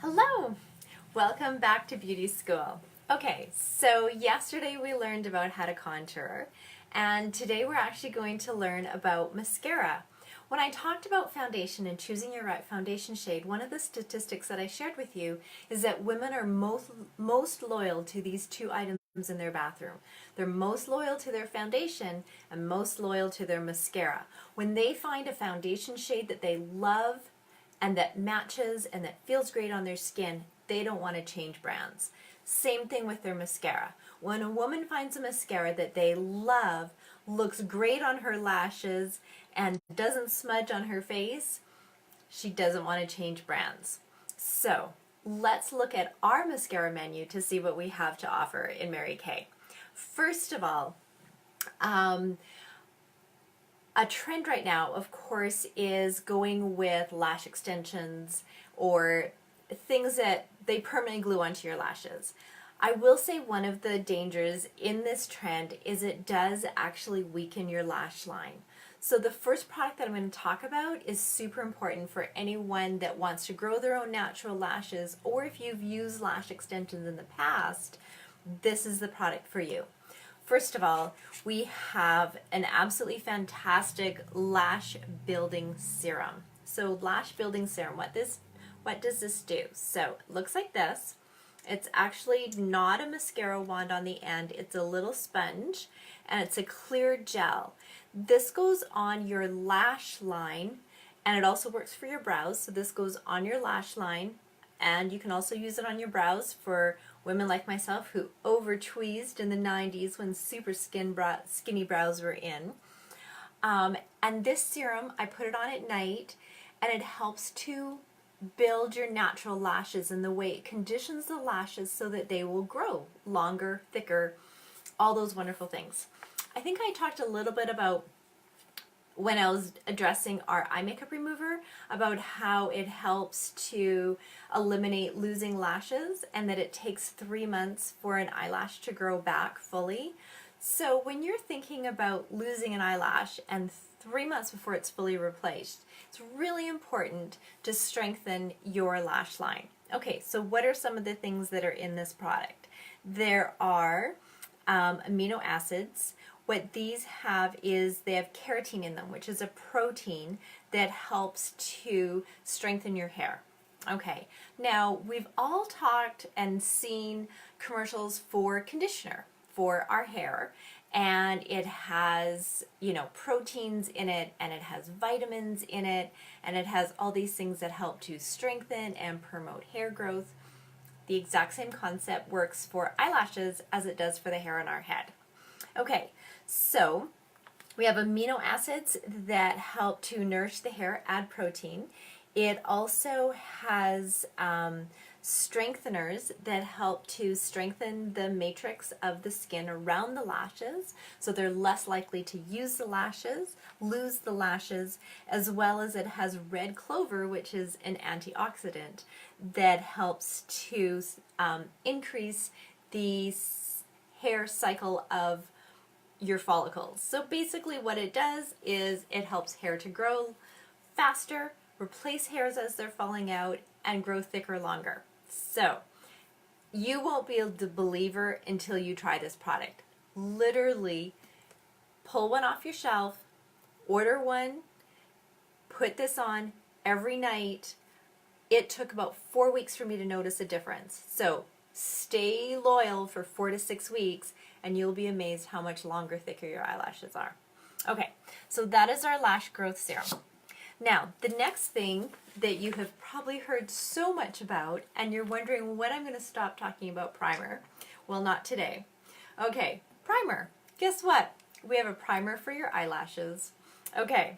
Hello! Welcome back to beauty school. Okay, so yesterday we learned about how to contour, and today we're actually going to learn about mascara. When I talked about foundation and choosing your right foundation shade, one of the statistics that I shared with you is that women are most loyal to these two items in their bathroom. They're most loyal to their foundation and most loyal to their mascara. When they find a foundation shade that they love and that matches and that feels great on their skin, they don't want to change brands. Same thing with their mascara. When a woman finds a mascara that they love, looks great on her lashes, and doesn't smudge on her face, she doesn't want to change brands. So let's look at our mascara menu to see what we have to offer in Mary Kay. First of all, a trend right now, of course, is going with lash extensions or things that they permanently glue onto your lashes. I will say one of the dangers in this trend is it does actually weaken your lash line. So the first product that I'm going to talk about is super important for anyone that wants to grow their own natural lashes, or if you've used lash extensions in the past, this is the product for you. First of all, we have an absolutely fantastic lash building serum. So lash building serum, what does this do? So it looks like this. It's actually not a mascara wand on the end. It's a little sponge and it's a clear gel. This goes on your lash line and it also works for your brows. So this goes on your lash line, and you can also use it on your brows for women like myself who over-tweezed in the 90s when super skinny brows were in. And this serum, I put it on at night, and it helps to build your natural lashes in the way it conditions the lashes so that they will grow longer, thicker, all those wonderful things. I think I talked a little bit about, when I was addressing our eye makeup remover, about how it helps to eliminate losing lashes and that it takes 3 months for an eyelash to grow back fully. So when you're thinking about losing an eyelash and 3 months before it's fully replaced, it's really important to strengthen your lash line. Okay, so what are some of the things that are in this product? There are amino acids. What these have is they have keratin in them, which is a protein that helps to strengthen your hair. Okay, now we've all talked and seen commercials for conditioner for our hair, and it has, proteins in it, and it has vitamins in it, and it has all these things that help to strengthen and promote hair growth. The exact same concept works for eyelashes as it does for the hair on our head. Okay, so we have amino acids that help to nourish the hair, add protein. It also has strengtheners that help to strengthen the matrix of the skin around the lashes, so they're less likely to lose the lashes, as well as it has red clover, which is an antioxidant that helps to increase the hair cycle of your follicles. So basically what it does is it helps hair to grow faster, replace hairs as they're falling out, and grow thicker longer. So you won't be able to believe her until you try this product. Literally pull one off your shelf, order one, put this on every night. It took about 4 weeks for me to notice a difference. So stay loyal for 4 to 6 weeks and you'll be amazed how much longer, thicker your eyelashes are. Okay, so that is our lash growth serum. Now, the next thing that you have probably heard so much about, and you're wondering when I'm going to stop talking about primer. Well, not today. Okay, primer. Guess what? We have a primer for your eyelashes. Okay,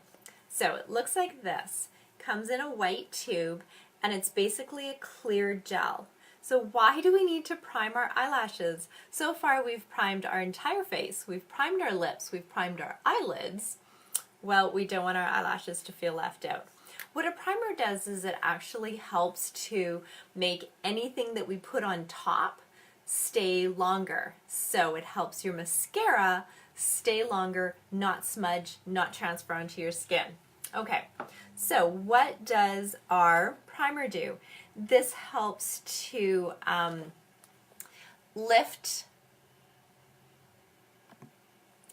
so it looks like this. Comes in a white tube, and it's basically a clear gel. So why do we need to prime our eyelashes? So far we've primed our entire face, we've primed our lips, we've primed our eyelids. Well, we don't want our eyelashes to feel left out. What a primer does is it actually helps to make anything that we put on top stay longer. So it helps your mascara stay longer, not smudge, not transfer onto your skin. Okay, so what does our primer primer do? This helps to lift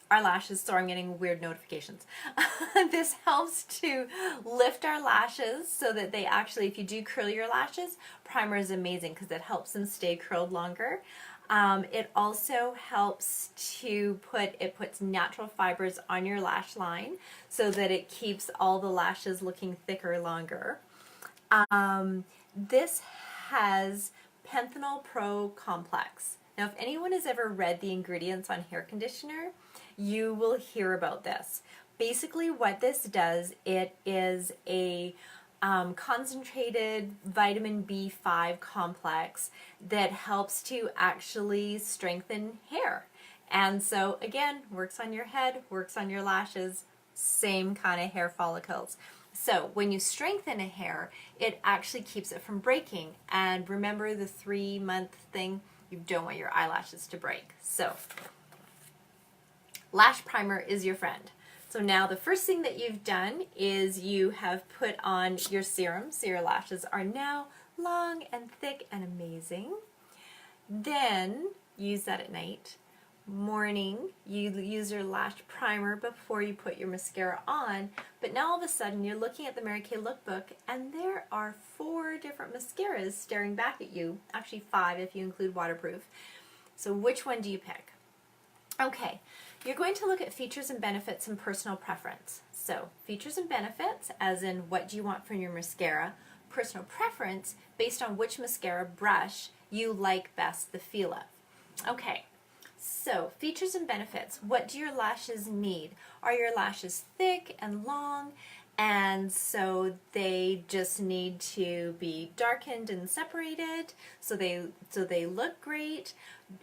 our lashes. Sorry, I'm getting weird notifications. This helps to lift our lashes so that they actually, if you do curl your lashes, primer is amazing because it helps them stay curled longer. It also helps to puts natural fibers on your lash line so that it keeps all the lashes looking thicker longer. This has Panthenol Pro Complex. Now, if anyone has ever read the ingredients on hair conditioner, you will hear about this. Basically, what this does, it is a concentrated vitamin B5 complex that helps to actually strengthen hair. And so, again, works on your head, works on your lashes, same kind of hair follicles. So when you strengthen a hair, it actually keeps it from breaking. And remember the 3-month thing? You don't want your eyelashes to break. So lash primer is your friend. So now the first thing that you've done is you have put on your serum, so your lashes are now long and thick and amazing. Then use that at night. Morning, you use your lash primer before you put your mascara on, but now all of a sudden you're looking at the Mary Kay lookbook and there are 4 different mascaras staring back at you, actually 5 if you include waterproof. So which one do you pick? Okay, you're going to look at features and benefits and personal preference. So features and benefits, as in what do you want from your mascara, personal preference based on which mascara brush you like best the feel of. Okay. So, features and benefits. What do your lashes need? Are your lashes thick and long, and so they just need to be darkened and separated so they look great?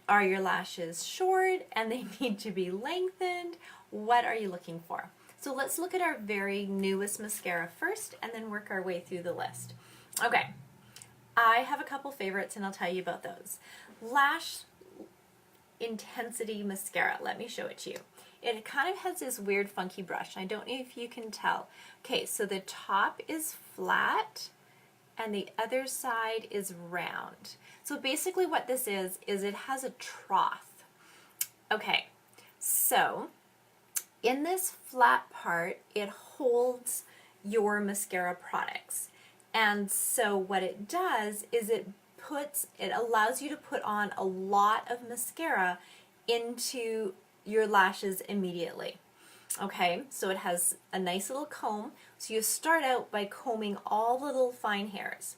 Are your lashes short and they need to be lengthened? What are you looking for? So let's look at our very newest mascara first and then work our way through the list. Okay, I have a couple favorites and I'll tell you about those. Lash Intensity Mascara. Let me show it to you. It kind of has this weird funky brush. I don't know if you can tell. Okay, so the top is flat and the other side is round. So basically what this is it has a trough. Okay, so in this flat part, it holds your mascara products. And so what it does is it allows you to put on a lot of mascara into your lashes immediately. Okay, so it has a nice little comb. So you start out by combing all the little fine hairs.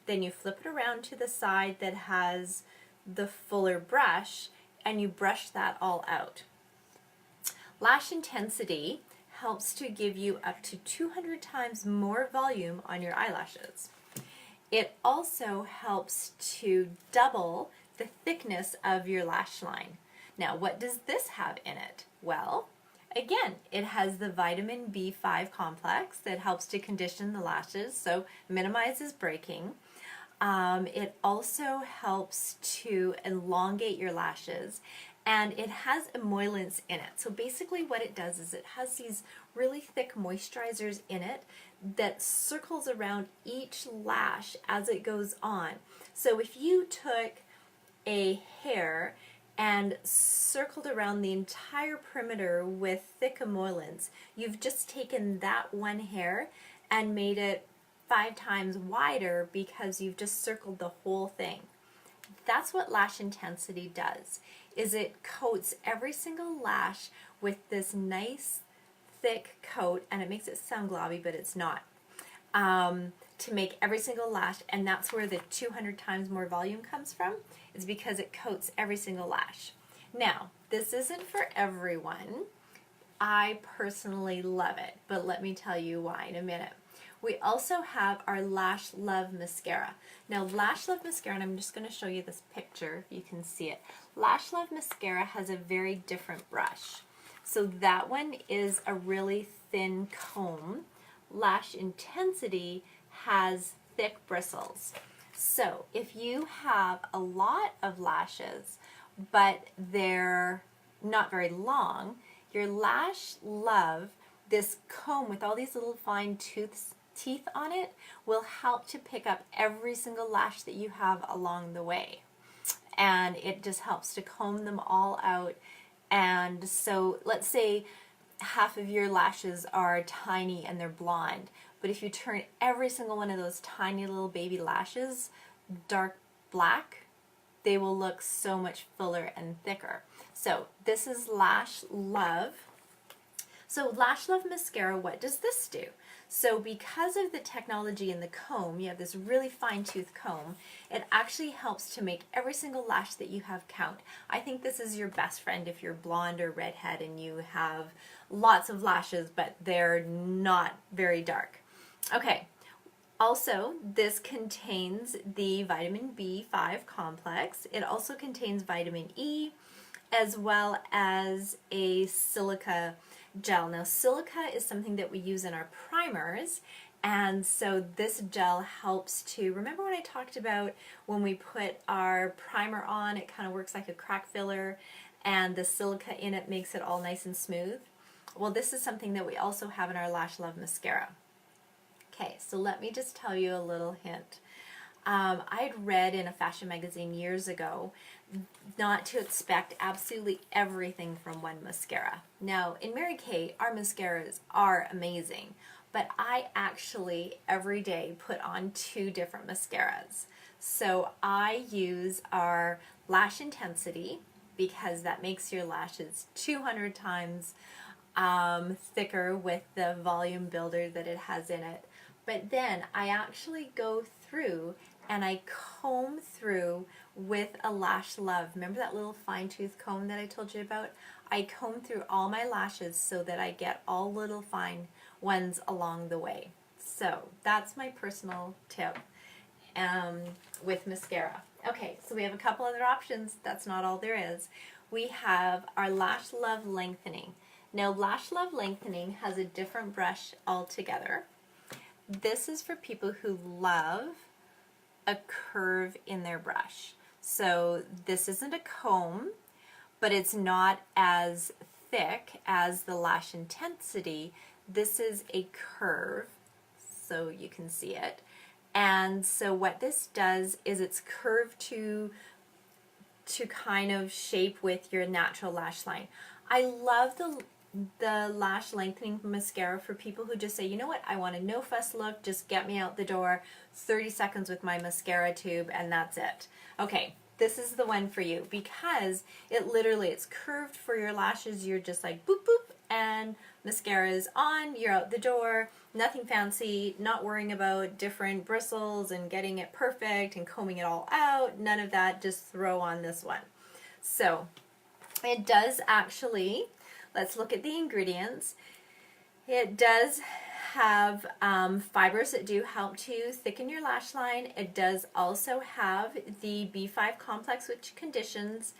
Then you flip it around to the side that has the fuller brush and you brush that all out. Lash Intensity helps to give you up to 200 times more volume on your eyelashes. It also helps to double the thickness of your lash line. Now, what does this have in it? Well, again, it has the vitamin B5 complex that helps to condition the lashes, so minimizes breaking. It also helps to elongate your lashes, and it has emollients in it. So basically what it does is it has these really thick moisturizers in it that circles around each lash as it goes on. So if you took a hair and circled around the entire perimeter with thick emollients, you've just taken that one hair and made it 5 times wider because you've just circled the whole thing. That's what Lash Intensity does, is it coats every single lash with this nice thick coat, and it makes it sound globby, but it's not, to make every single lash, and that's where the 200 times more volume comes from, is because it coats every single lash. Now, this isn't for everyone. I personally love it, but let me tell you why in a minute. We also have our Lash Love Mascara. Now, Lash Love Mascara, and I'm just going to show you this picture if you can see it. Lash Love Mascara has a very different brush. So that one is a really thin comb. Lash Intensity has thick bristles. So if you have a lot of lashes, but they're not very long, your Lash Love, this comb with all these little fine teeth on it will help to pick up every single lash that you have along the way. And it just helps to comb them all out. And so let's say half of your lashes are tiny and they're blonde, but if you turn every single one of those tiny little baby lashes dark black, they will look so much fuller and thicker. So this is Lash Love. So Lash Love Mascara, what does this do? So because of the technology in the comb, you have this really fine tooth comb, it actually helps to make every single lash that you have count. I think this is your best friend if you're blonde or redhead and you have lots of lashes, but they're not very dark. Okay, also this contains the vitamin B5 complex. It also contains vitamin E as well as a silica gel. Now silica is something that we use in our primers, and so this gel helps to, remember when I talked about when we put our primer on, it kind of works like a crack filler, and the silica in it makes it all nice and smooth? Well, this is something that we also have in our Lash Love Mascara. Okay, so let me just tell you a little hint. I'd read in a fashion magazine years ago not to expect absolutely everything from one mascara. Now, in Mary Kay, our mascaras are amazing, but I actually every day put on 2 different mascaras. So I use our Lash Intensity because that makes your lashes 200 times thicker with the volume builder that it has in it. But then I actually go through and I comb through with a Lash Love. Remember that little fine tooth comb that I told you about? I comb through all my lashes so that I get all little fine ones along the way. So that's my personal tip with mascara. Okay, so we have a couple other options. That's not all there is. We have our Lash Love Lengthening. Now Lash Love Lengthening has a different brush altogether. This is for people who love a curve in their brush. So this isn't a comb, but it's not as thick as the Lash Intensity. This is a curve, so you can see it. And so what this does is it's curved to kind of shape with your natural lash line. I love the lash lengthening mascara for people who just say, you know what, I want a no fuss look, just get me out the door, 30 seconds with my mascara tube and that's it. Okay, this is the one for you because it's curved for your lashes. You're just like boop boop and mascara is on, you're out the door, nothing fancy, not worrying about different bristles and getting it perfect and combing it all out, none of that, just throw on this one. So it does actually, let's look at the ingredients. It does have fibers that do help to thicken your lash line. It does also have the B5 complex, which conditions,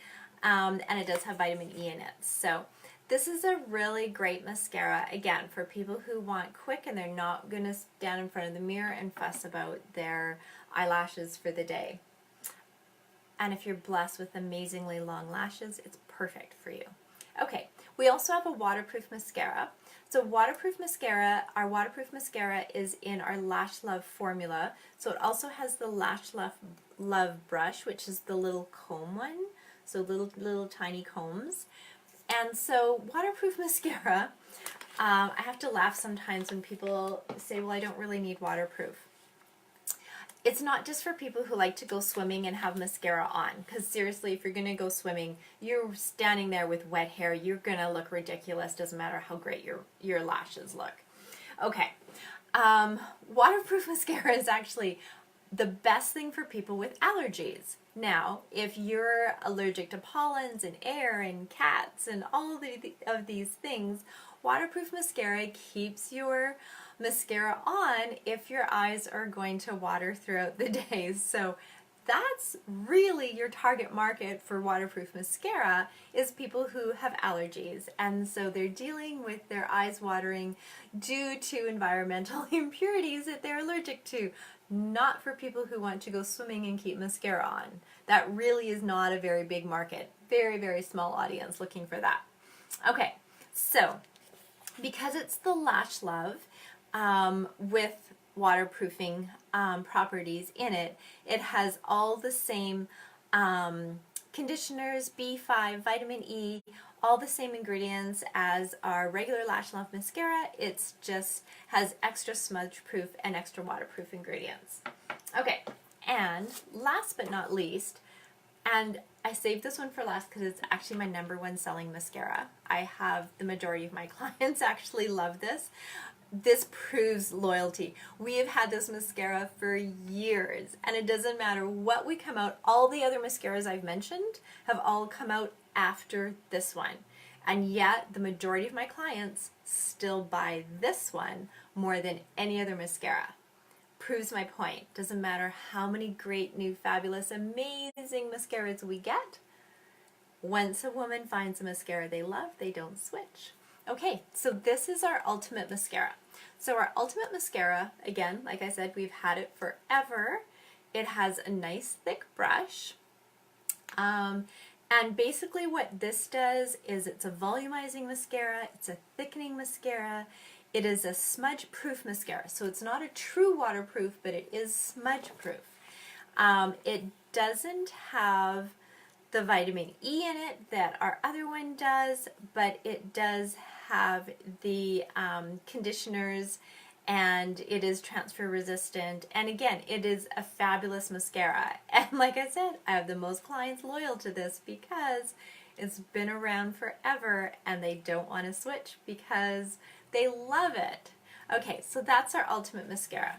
and it does have vitamin E in it. So this is a really great mascara, again, for people who want quick and they're not going to stand in front of the mirror and fuss about their eyelashes for the day. And if you're blessed with amazingly long lashes, it's perfect for you. Okay, we also have a waterproof mascara. So waterproof mascara, our waterproof mascara is in our Lash Love formula. So it also has the Lash Love brush, which is the little comb one. So little tiny combs. And so waterproof mascara, I have to laugh sometimes when people say, well, I don't really need waterproof. It's not just for people who like to go swimming and have mascara on, because seriously, if you're going to go swimming, you're standing there with wet hair, you're going to look ridiculous, doesn't matter how great your lashes look. Okay, waterproof mascara is actually the best thing for people with allergies. Now, if you're allergic to pollens and air and cats and all of these things, waterproof mascara keeps your mascara on if your eyes are going to water throughout the day. So that's really your target market for waterproof mascara, is people who have allergies, and so they're dealing with their eyes watering due to environmental impurities that they're allergic to. Not for people who want to go swimming and keep mascara on. That really is not a very big market. Very, very small audience looking for that. Okay, so because it's the Lash Love with waterproofing properties in it. It has all the same conditioners, B5, vitamin E, all the same ingredients as our regular Lash Love mascara. It's just has extra smudge proof and extra waterproof ingredients. Okay, and last but not least, and I saved this one for last because it's actually my #1 selling mascara. I have the majority of my clients actually love this. This proves loyalty. We have had this mascara for years, and it doesn't matter what we come out. All the other mascaras I've mentioned have all come out after this one, and yet the majority of my clients still buy this one more than any other mascara. Proves my point. Doesn't matter how many great, new, fabulous, amazing mascaras we get. Once a woman finds a mascara they love, they don't switch. Okay, so this is our Ultimate Mascara. So our Ultimate Mascara, again, like I said, we've had it forever. It has a nice thick brush. And basically what this does is it's a volumizing mascara, it's a thickening mascara, it is a smudge-proof mascara. So it's not a true waterproof, but it is smudge-proof. It doesn't have the vitamin E in it that our other one does, but it does have the conditioners, and it is transfer resistant, and again, it is a fabulous mascara. And like I said, I have the most clients loyal to this because it's been around forever and they don't want to switch because they love it. Okay, so that's our Ultimate Mascara.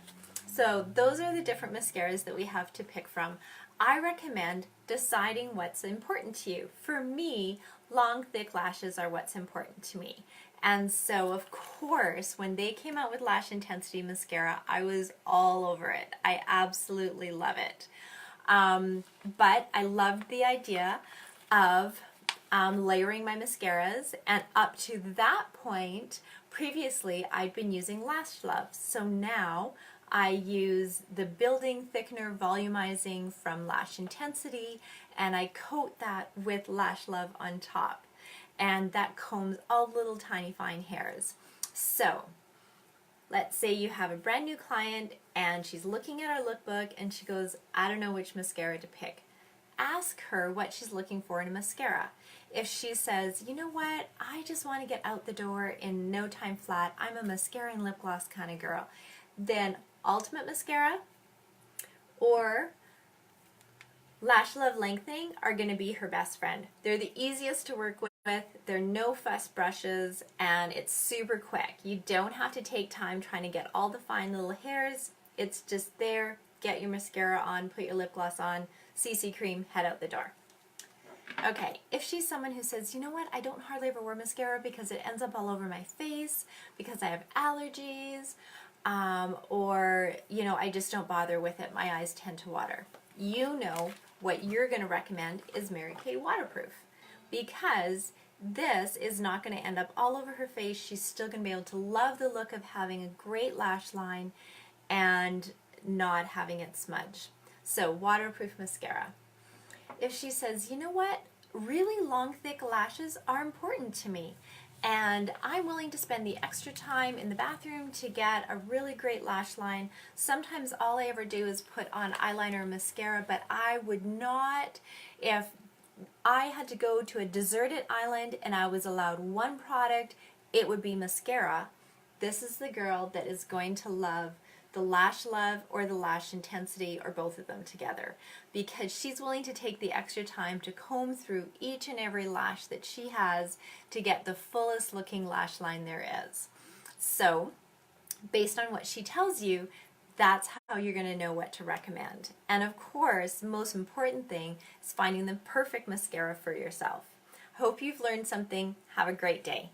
So those are the different mascaras that we have to pick from. I recommend deciding what's important to you. For me, long, thick lashes are what's important to me. And so, of course, when they came out with Lash Intensity Mascara, I was all over it. I absolutely love it. But I loved the idea of layering my mascaras, and up to that point, previously I'd been using Lash Love. So now I use the Building Thickener Volumizing from Lash Intensity, and I coat that with Lash Love on top. And that combs all little tiny fine hairs. So let's say you have a brand new client and she's looking at our lookbook and she goes, I don't know which mascara to pick. Ask her what she's looking for in a mascara. If she says, you know what, I just want to get out the door in no time flat, I'm a mascara and lip gloss kind of girl, then Ultimate Mascara or Lash Love Lengthening are going to be her best friend. They're the easiest to work with. They're no fuss brushes, and it's super quick. You don't have to take time trying to get all the fine little hairs. It's just there. Get your mascara on, put your lip gloss on, CC cream, head out the door. Okay, if she's someone who says, you know what, I don't hardly ever wear mascara because it ends up all over my face, because I have allergies, or, you know, I just don't bother with it. My eyes tend to water. You know what you're going to recommend is Mary Kay Waterproof, because this is not going to end up all over her face. She's still going to be able to love the look of having a great lash line and not having it smudge. So waterproof mascara. If she says, you know what, really long thick lashes are important to me, and I'm willing to spend the extra time in the bathroom to get a really great lash line. Sometimes all I ever do is put on eyeliner or mascara, but I would not, if I had to go to a deserted island and I was allowed one product, it would be mascara. This is the girl that is going to love the Lash Love or the Lash Intensity, or both of them together, because she's willing to take the extra time to comb through each and every lash that she has to get the fullest looking lash line there is. So based on what she tells you, that's how you're going to know what to recommend. And of course, the most important thing is finding the perfect mascara for yourself. Hope you've learned something. Have a great day.